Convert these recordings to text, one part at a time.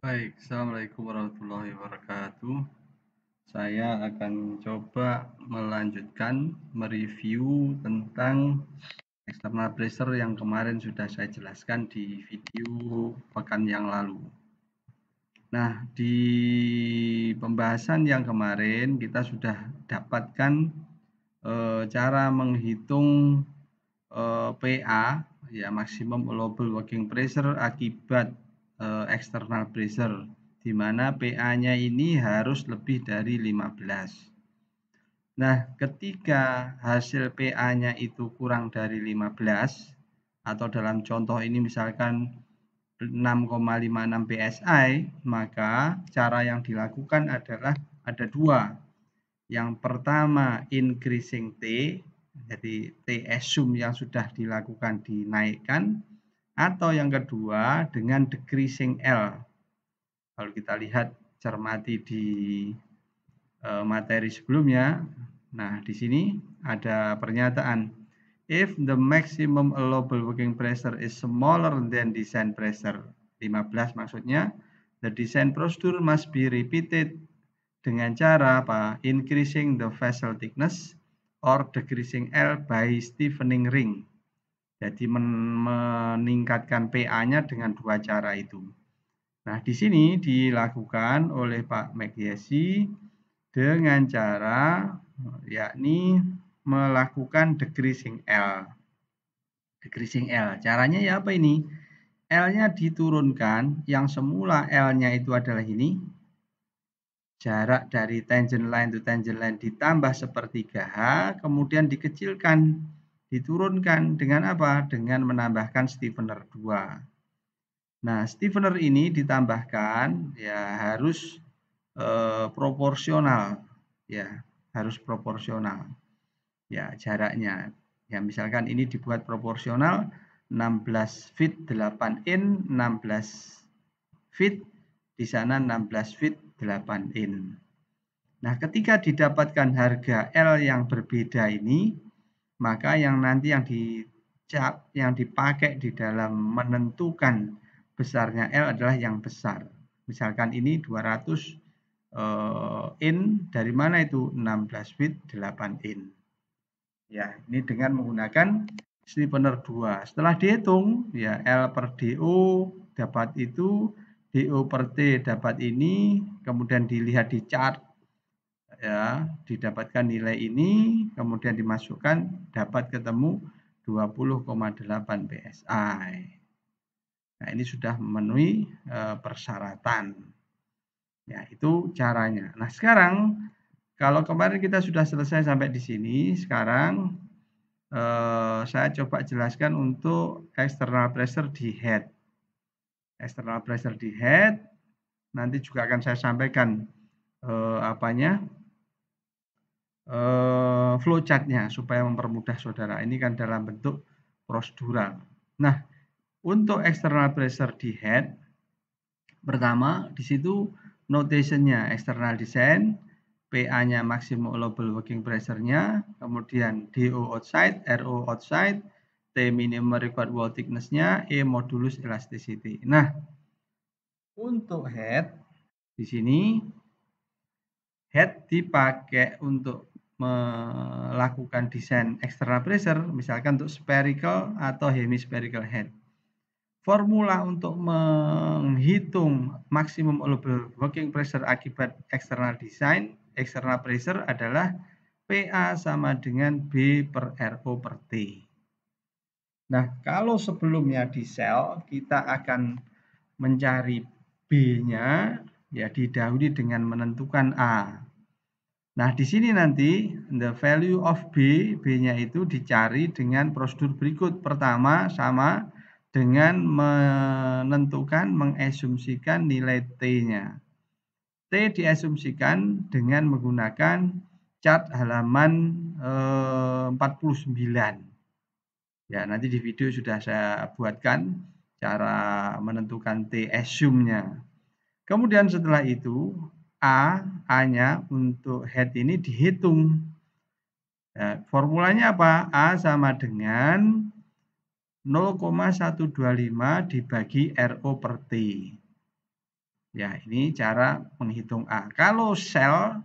Baik, Assalamualaikum warahmatullahi wabarakatuh. Saya akan coba melanjutkan mereview tentang external pressure yang kemarin sudah saya jelaskan di video pekan yang lalu. Nah, di pembahasan yang kemarin kita sudah dapatkan cara menghitung PA, ya maximum allowable working pressure akibat external pressure, di mana PA-nya ini harus lebih dari 15. Nah, ketika hasil PA-nya itu kurang dari 15, atau dalam contoh ini misalkan 6,56 PSI, maka cara yang dilakukan adalah ada dua. Yang pertama, increasing T, jadi T assume yang sudah dilakukan dinaikkan, atau yang kedua dengan decreasing L. Kalau kita lihat cermati di materi sebelumnya, nah di sini ada pernyataan if the maximum allowable working pressure is smaller than design pressure, 15 maksudnya, the design procedure must be repeated dengan cara apa? Increasing the vessel thickness or decreasing L by stiffening ring. Jadi meningkatkan PA-nya dengan dua cara itu. Nah, di sini dilakukan oleh Pak Mekyesi dengan cara yakni melakukan decreasing L. Decreasing L. Caranya ya apa ini? L-nya diturunkan, yang semula L-nya itu adalah ini. Jarak dari tangent line to tangent line ditambah sepertiga H, kemudian dikecilkan, diturunkan dengan apa? Dengan menambahkan stiffener 2. Nah, stiffener ini ditambahkan ya harus proporsional, ya harus proporsional. Ya jaraknya, ya misalkan ini dibuat proporsional 16 feet 8 in, 16 feet di sana 16 feet 8 in. Nah, ketika didapatkan harga L yang berbeda ini, maka yang nanti yang dipakai di dalam menentukan besarnya L adalah yang besar. Misalkan ini 200 in, dari mana itu? 16 feet 8 in. Ya, ini dengan menggunakan stiffener 2. Setelah dihitung, ya L per DO dapat itu, DO per T dapat ini, kemudian dilihat di chart, ya didapatkan nilai ini, kemudian dimasukkan, dapat ketemu 20,8 PSI. Nah, ini sudah memenuhi persyaratan. Ya, itu caranya. Nah, sekarang kalau kemarin kita sudah selesai sampai di sini, sekarang saya coba jelaskan untuk external pressure di head. External pressure di head nanti juga akan saya sampaikan flowchart-nya supaya mempermudah saudara. Ini kan dalam bentuk prosedural. Nah, untuk external pressure di head, pertama di situ notation-nya external design, PA-nya maximum allowable working pressure-nya, kemudian DO outside, RO outside, T minimum required wall thickness-nya, E modulus elasticity. Nah, untuk head di sini head dipakai untuk melakukan desain external pressure, misalkan untuk spherical atau hemispherical head. Formula untuk menghitung maximum allowable working pressure akibat external design, external pressure adalah PA sama dengan B per RO per T. Nah, kalau sebelumnya di sel, kita akan mencari B-nya, ya didahului dengan menentukan A. Nah, di sini nanti the value of B, B-nya itu dicari dengan prosedur berikut. Pertama, sama dengan menentukan, mengasumsikan nilai T-nya. T diasumsikan dengan menggunakan chart halaman 49. Ya, nanti di video sudah saya buatkan cara menentukan T assume-nya. Kemudian setelah itu, A-nya untuk head ini dihitung. Ya, formulanya apa? A sama dengan 0,125 dibagi RO per T. Ya, ini cara menghitung A. Kalau sel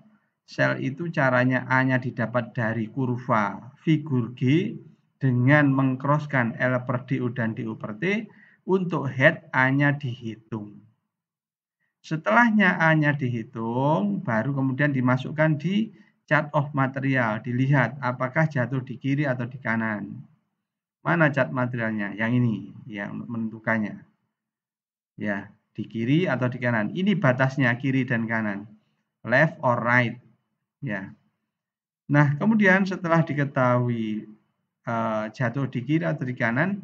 itu caranya A-nya didapat dari kurva figur G dengan mengcrosskan L per DU dan DU per T. Untuk head A-nya dihitung. Setelahnya A-nya dihitung, baru kemudian dimasukkan di chart of material. Dilihat apakah jatuh di kiri atau di kanan. Mana chart materialnya? Yang ini yang menentukannya. Ya, di kiri atau di kanan. Ini batasnya kiri dan kanan. Left or right. Ya. Nah, kemudian setelah diketahui jatuh di kiri atau di kanan,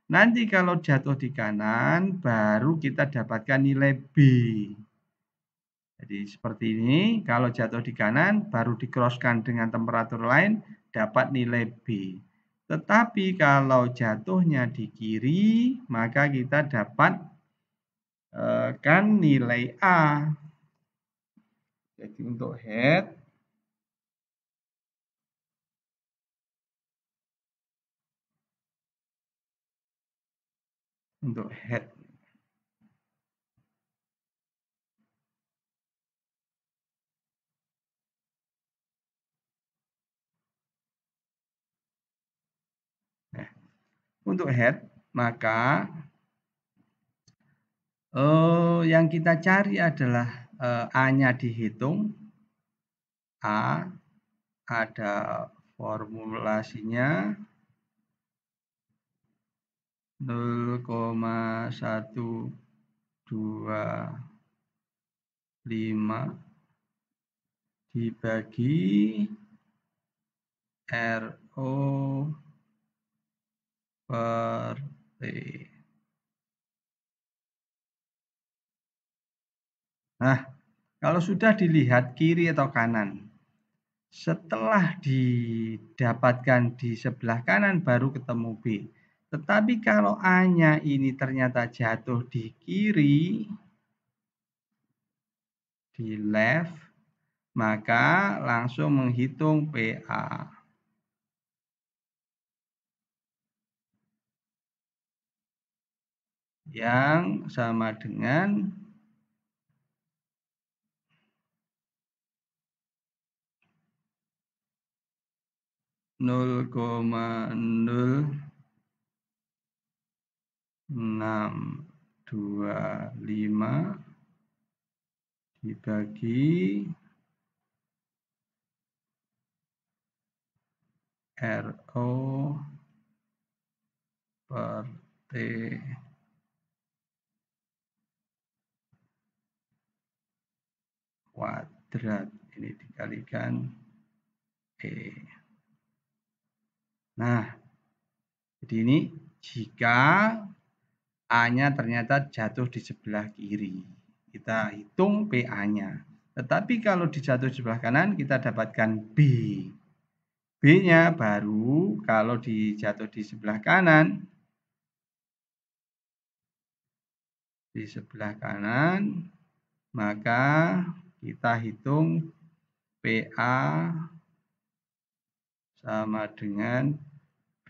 nanti kalau jatuh di kanan baru kita dapatkan nilai B. Jadi seperti ini, kalau jatuh di kanan baru di-crosskan dengan temperatur lain dapat nilai B. Tetapi kalau jatuhnya di kiri, maka kita dapat kan nilai A. Jadi untuk head untuk head nah, untuk head maka yang kita cari adalah A-nya dihitung. A ada formulasinya 0,125 dibagi RO per T. Nah, kalau sudah dilihat kiri atau kanan, setelah didapatkan di sebelah kanan baru ketemu B. Tetapi kalau A-nya ini ternyata jatuh di kiri, di left, maka langsung menghitung PA. Yang sama dengan 0,0625 dibagi RO per T kuadrat. Ini dikalikan E. Nah, jadi ini jika A-nya ternyata jatuh di sebelah kiri. Kita hitung PA-nya. Tetapi kalau dijatuh di sebelah kanan, kita dapatkan B. B-nya baru kalau dijatuh di sebelah kanan, maka kita hitung PA sama dengan B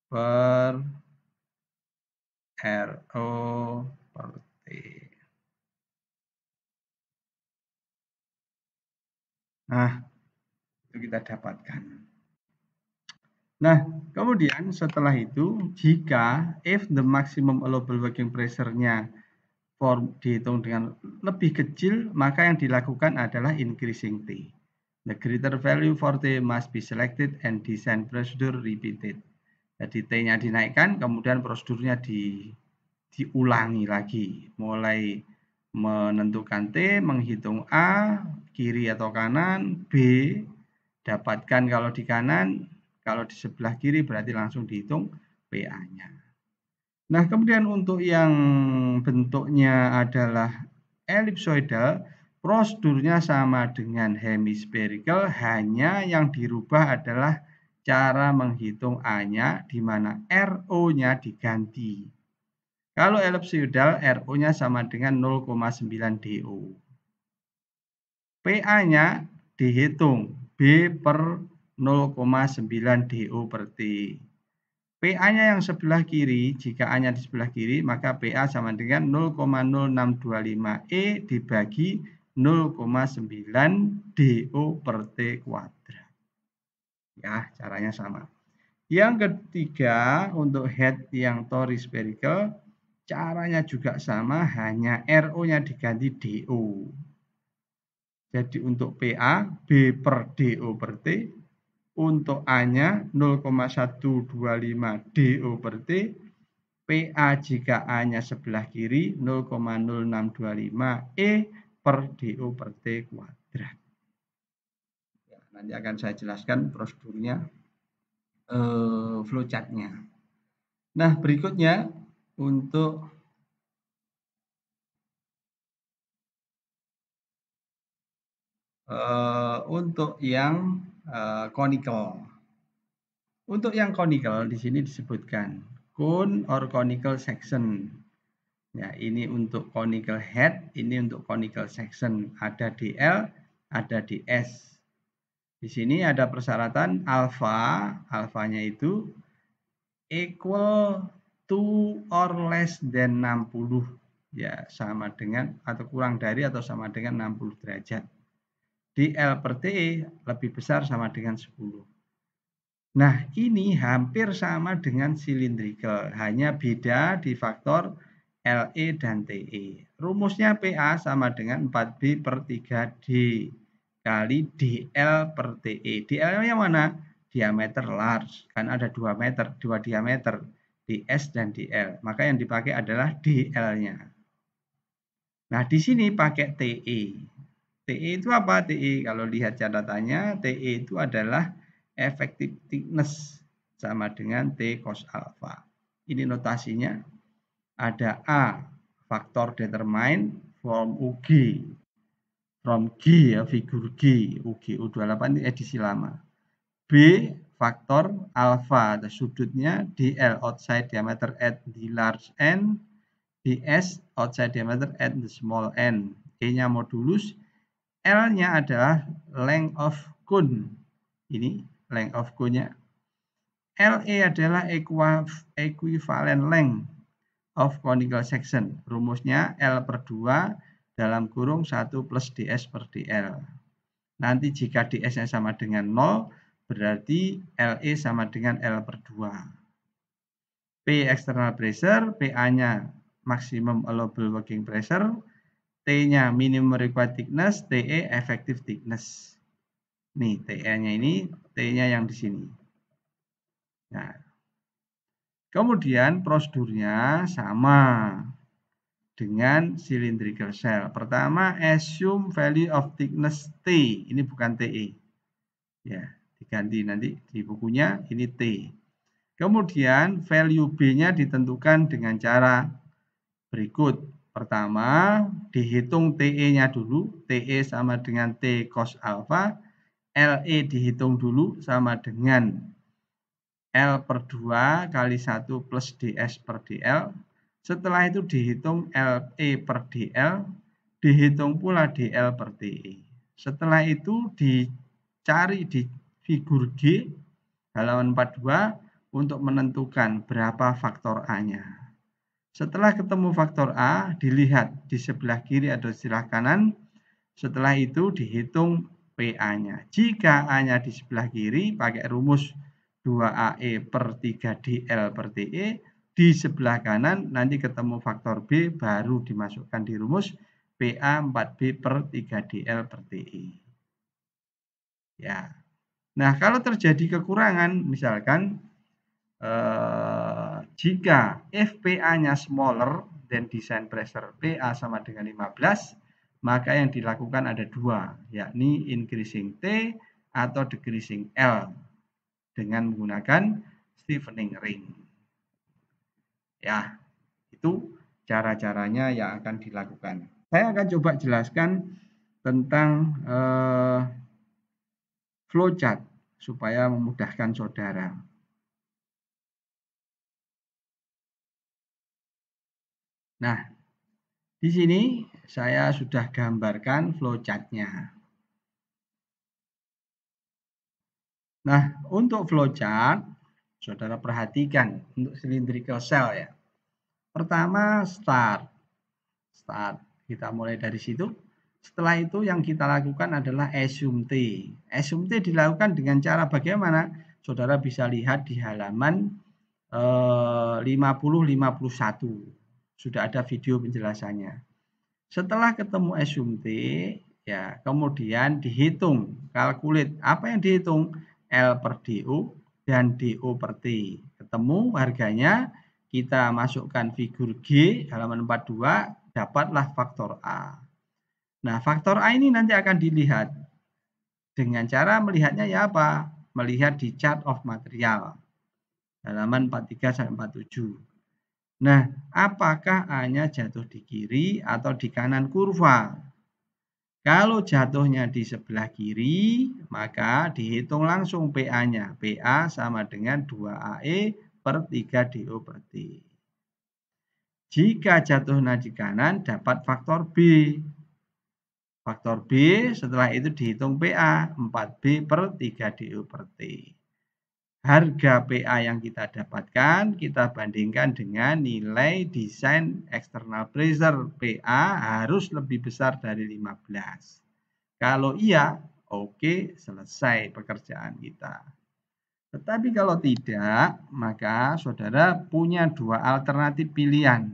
per RO per T. Nah, itu kita dapatkan. Nah, kemudian setelah itu, jika if the maximum allowable working pressure-nya dihitung dengan lebih kecil, maka yang dilakukan adalah increasing T. The greater value for T must be selected and design procedure repeated. Jadi T-nya dinaikkan, kemudian prosedurnya diulangi lagi. Mulai menentukan T, menghitung A, kiri atau kanan, B, dapatkan kalau di kanan, kalau di sebelah kiri berarti langsung dihitung PA-nya. Nah, kemudian untuk yang bentuknya adalah ellipsoidal, prosedurnya sama dengan hemispherical, hanya yang dirubah adalah cara menghitung A-nya, di mana RO-nya diganti. Kalau ellipsoidal, RO-nya sama dengan 0,9 DO. PA-nya dihitung B per 0,9 DO per T. PA-nya yang sebelah kiri, jika A-nya di sebelah kiri, maka PA sama dengan 0,0625 E dibagi 0,9 DO per T kuadrat. Ya, caranya sama. Yang ketiga, untuk head yang tori spherical, caranya juga sama, hanya RO-nya diganti DO. Jadi untuk PA, B per DO per T, untuk A-nya 0,125 DO per T, PA jika A-nya sebelah kiri 0,0625 E per DO per T kuadrat. Ya, nanti akan saya jelaskan prosedurnya, flowchart-nya. Nah, berikutnya untuk yang conical. Untuk yang conical di sini disebutkan cone or conical section. Ya, ini untuk conical head, ini untuk conical section. Ada DL, ada DS. Di sini ada persyaratan alfa, alfanya itu equal to or less than 60. Ya, sama dengan atau kurang dari atau sama dengan 60 derajat. DL per T lebih besar sama dengan 10. Nah, ini hampir sama dengan cylindrical, hanya beda di faktor LE dan TE. Rumusnya PA sama dengan 4B per 3D kali DL per TE. DL yang mana? Diameter large, kan ada 2 meter, 2 diameter, DS dan DL. Maka yang dipakai adalah DL-nya. Nah, di sini pakai TE. TE itu apa? TE, kalau lihat catatannya, TE itu adalah effective thickness sama dengan T cos alpha. Ini notasinya. Ada A, faktor determine from UG. From G ya, figur G. UG U28 ini edisi lama. B, faktor alpha. Sudutnya DL, outside diameter at the large end. DS, outside diameter at the small end. E-nya modulus. L-nya adalah length of cone. Ini length of cone-nya. LE adalah equivalent length of conical section. Rumusnya L per 2 dalam kurung 1 plus DS per DL. Nanti jika DS-nya sama dengan 0, berarti LE sama dengan L per 2. P external pressure, PA-nya maximum allowable working pressure, T-nya minimum required thickness, TE effective thickness. Nih, TE-nya ini, T-nya yang di sini. Nah, kemudian prosedurnya sama dengan cylindrical shell. Pertama, assume value of thickness T. Ini bukan TE. Ya, diganti nanti di bukunya ini T. Kemudian value B-nya ditentukan dengan cara berikut. Pertama, dihitung TE-nya dulu. TE sama dengan T cos alpha. LE dihitung dulu sama dengan L per 2 kali 1 plus DS per DL. Setelah itu dihitung LE per DL. Dihitung pula DL per TE. Setelah itu dicari di figur G halaman 42 untuk menentukan berapa faktor A-nya. Setelah ketemu faktor A, dilihat di sebelah kiri atau sebelah kanan. Setelah itu dihitung PA-nya. Jika A-nya di sebelah kiri, pakai rumus 2AE per 3DL per TE. Di sebelah kanan, nanti ketemu faktor B, baru dimasukkan di rumus PA 4B per 3DL per TE. Ya. Nah, kalau terjadi kekurangan, misalkan jika FPA-nya smaller than design pressure, PA sama dengan 15, maka yang dilakukan ada dua, yakni increasing T atau decreasing L dengan menggunakan stiffening ring. Ya, itu cara-caranya yang akan dilakukan. Saya akan coba jelaskan tentang flowchart supaya memudahkan saudara. Nah, di sini saya sudah gambarkan flowchart-nya. Nah, untuk flowchart, Saudara perhatikan untuk cylindrical cell ya. Pertama start. Kita mulai dari situ. Setelah itu yang kita lakukan adalah assume T. Assume T dilakukan dengan cara bagaimana? Saudara bisa lihat di halaman 50-51. Sudah ada video penjelasannya. Setelah ketemu assume T, ya kemudian dihitung, calculate. Apa yang dihitung? L per DO dan DO per T. Ketemu harganya, kita masukkan figur G halaman 42, dapatlah faktor A. Nah, faktor A ini nanti akan dilihat dengan cara melihatnya ya apa? Melihat di chart of material halaman 43 sampai 47. Nah, apakah A-nya jatuh di kiri atau di kanan kurva? Kalau jatuhnya di sebelah kiri, maka dihitung langsung PA-nya. PA sama dengan 2AE per 3DO per T. Jika jatuhnya di kanan, dapat faktor B. Faktor B, setelah itu dihitung PA, 4B per 3DO per T. Harga PA yang kita dapatkan, kita bandingkan dengan nilai desain external pressure. PA harus lebih besar dari 15. Kalau iya, oke, selesai pekerjaan kita. Tetapi kalau tidak, maka saudara punya dua alternatif pilihan.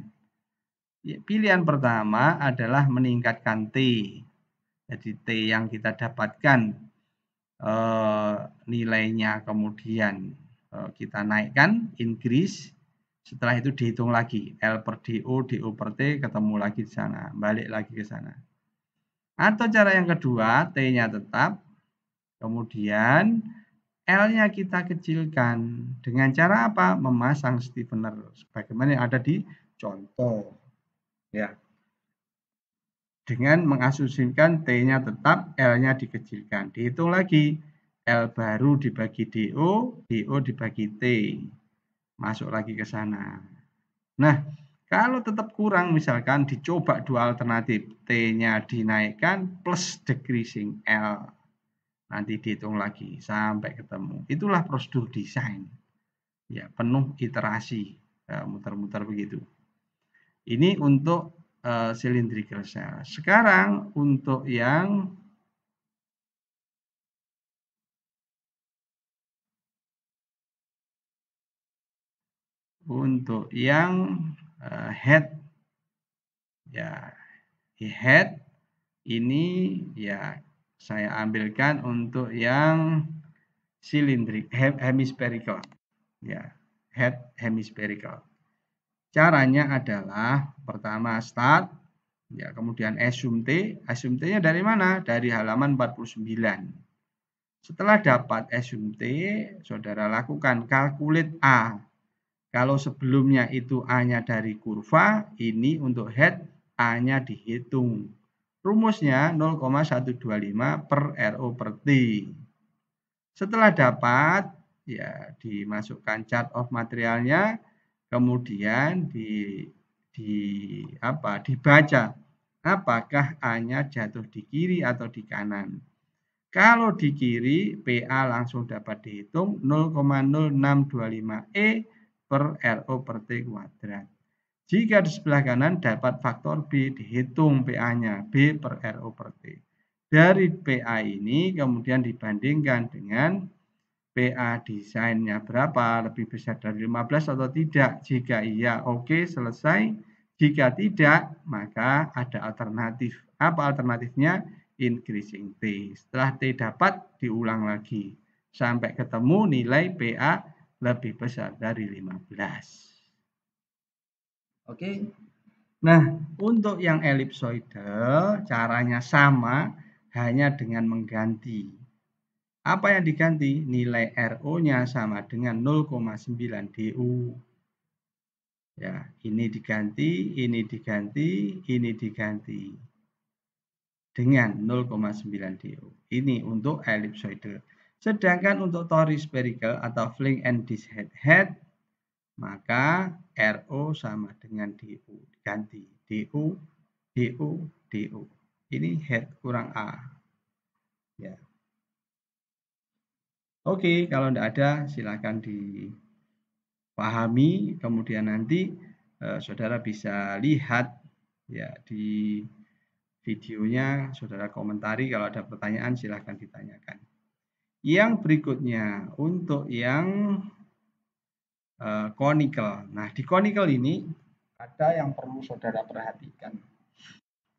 Pilihan pertama adalah meningkatkan T. Jadi T yang kita dapatkan nilainya kemudian kita naikkan, increase. Setelah itu dihitung lagi L per DO, DO per T, ketemu lagi di sana, balik lagi ke sana. Atau cara yang kedua, T-nya tetap, kemudian L-nya kita kecilkan. Dengan cara apa? Memasang stiffener, sebagaimana yang ada di contoh. Ya. Dengan mengasumsikan T-nya tetap, L-nya dikecilkan. Dihitung lagi, L baru dibagi DO, DO dibagi T. Masuk lagi ke sana. Nah, kalau tetap kurang, misalkan dicoba dua alternatif. T-nya dinaikkan plus decreasing L. Nanti dihitung lagi sampai ketemu. Itulah prosedur desain. Ya, penuh iterasi. Muter-muter begitu. Ini untuk cylindrical cell. Sekarang untuk yang head, ya head ini ya saya ambilkan untuk yang cylindric hemispherical, ya head hemispherical. Caranya adalah pertama start, ya kemudian assume T. Assume T-nya dari mana? Dari halaman 49. Setelah dapat assume T, saudara lakukan calculate A. Kalau sebelumnya itu A-nya dari kurva, ini untuk head A-nya dihitung. Rumusnya 0,125 per RO per T. Setelah dapat, ya dimasukkan chart of materialnya, kemudian dibaca apakah A-nya jatuh di kiri atau di kanan. Kalau di kiri, PA langsung dapat dihitung 0,0625 E per RO per T kuadrat. Jika di sebelah kanan dapat faktor B, dihitung PA-nya B per RO per T. Dari PA ini kemudian dibandingkan dengan PA desainnya berapa, lebih besar dari 15 atau tidak. Jika iya, oke, selesai. Jika tidak, maka ada alternatif. Apa alternatifnya? Increasing T. Setelah T dapat, diulang lagi. Sampai ketemu nilai PA lebih besar dari 15. Oke. Nah, untuk yang elipsoidal, caranya sama, hanya dengan mengganti. Apa yang diganti? Nilai RO-nya sama dengan 0,9 DU. Ya, ini diganti, ini diganti, ini diganti. Dengan 0,9 DU. Ini untuk ellipsoidal. Sedangkan untuk tori spherical atau fling and disc head, maka RO sama dengan DU. Diganti. DU, DU, DU. Ini head kurang A. Ya. Oke, kalau tidak ada silakan di pahami, kemudian nanti saudara bisa lihat ya di videonya, saudara komentari, kalau ada pertanyaan silahkan ditanyakan. Yang berikutnya untuk yang conical. Nah, di conical ini ada yang perlu saudara perhatikan.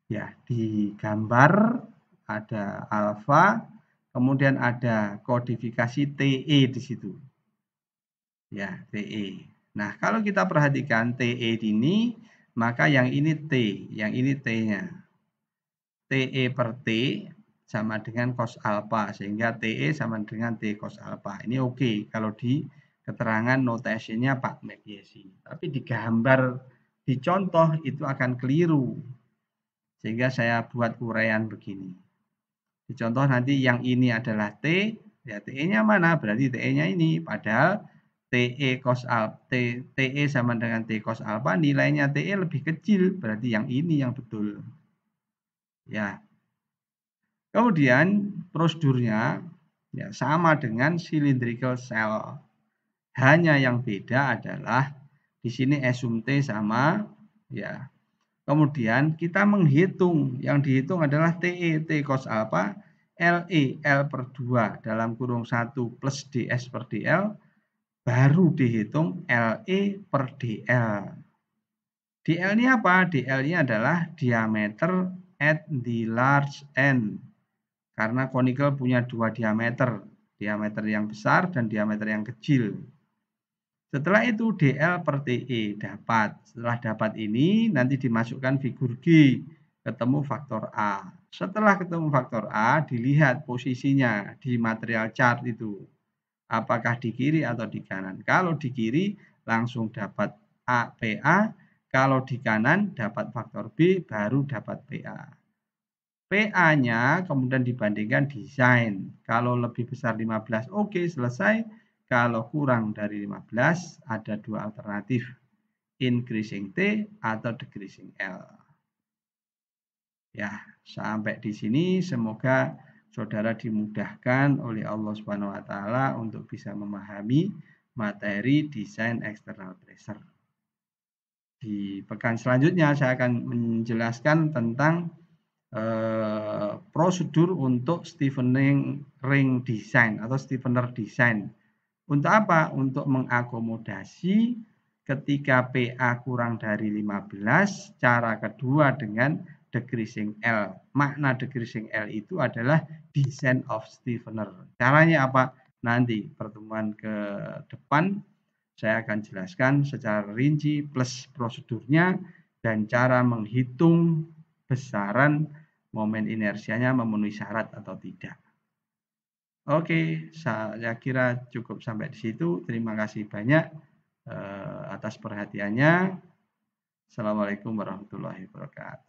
Ya, di gambar ada alfa, kemudian ada kodifikasi TE di situ. Ya, TE. Nah, kalau kita perhatikan TE ini, maka yang ini T, yang ini T-nya. TE per T sama dengan cos alpha, sehingga TE sama dengan T cos alpha. Ini oke kalau di keterangan notasinya Pak Mekyesi. Tapi di gambar, di contoh itu akan keliru. Sehingga saya buat uraian begini. Di contoh nanti yang ini adalah T, ya TE-nya mana? Berarti TE-nya ini. Padahal TE cos alpha, TE sama dengan T cos alpha, nilainya TE lebih kecil. Berarti yang ini yang betul. Ya. Kemudian prosedurnya ya sama dengan cylindrical cell. Hanya yang beda adalah di sini asum T sama ya. Kemudian kita menghitung, yang dihitung adalah TE, T cos alpha, LE, L per 2 dalam kurung 1 plus DS per DL, baru dihitung LE per DL. DL ini apa? DL ini adalah diameter at the large end. Karena conical punya dua diameter yang besar dan diameter yang kecil. Setelah itu DL per TE dapat. Setelah dapat ini nanti dimasukkan figur G, ketemu faktor A. Setelah ketemu faktor A, dilihat posisinya di material chart itu. Apakah di kiri atau di kanan. Kalau di kiri langsung dapat A, PA. Kalau di kanan dapat faktor B, baru dapat PA. PA-nya kemudian dibandingkan desain. Kalau lebih besar 15, oke, selesai. Kalau kurang dari 15, ada dua alternatif. Increasing T atau decreasing L. Ya, sampai di sini semoga saudara dimudahkan oleh Allah Subhanahu wa taala untuk bisa memahami materi desain external pressure. Di pekan selanjutnya saya akan menjelaskan tentang prosedur untuk stiffening ring design atau stiffener design. Untuk apa? Untuk mengakomodasi ketika PA kurang dari 15, cara kedua dengan decreasing L. Makna decreasing L itu adalah design of stiffener. Caranya apa? Nanti pertemuan ke depan saya akan jelaskan secara rinci plus prosedurnya dan cara menghitung besaran momen inersianya memenuhi syarat atau tidak. Oke, saya kira cukup sampai di situ. Terima kasih banyak atas perhatiannya. Assalamualaikum warahmatullahi wabarakatuh.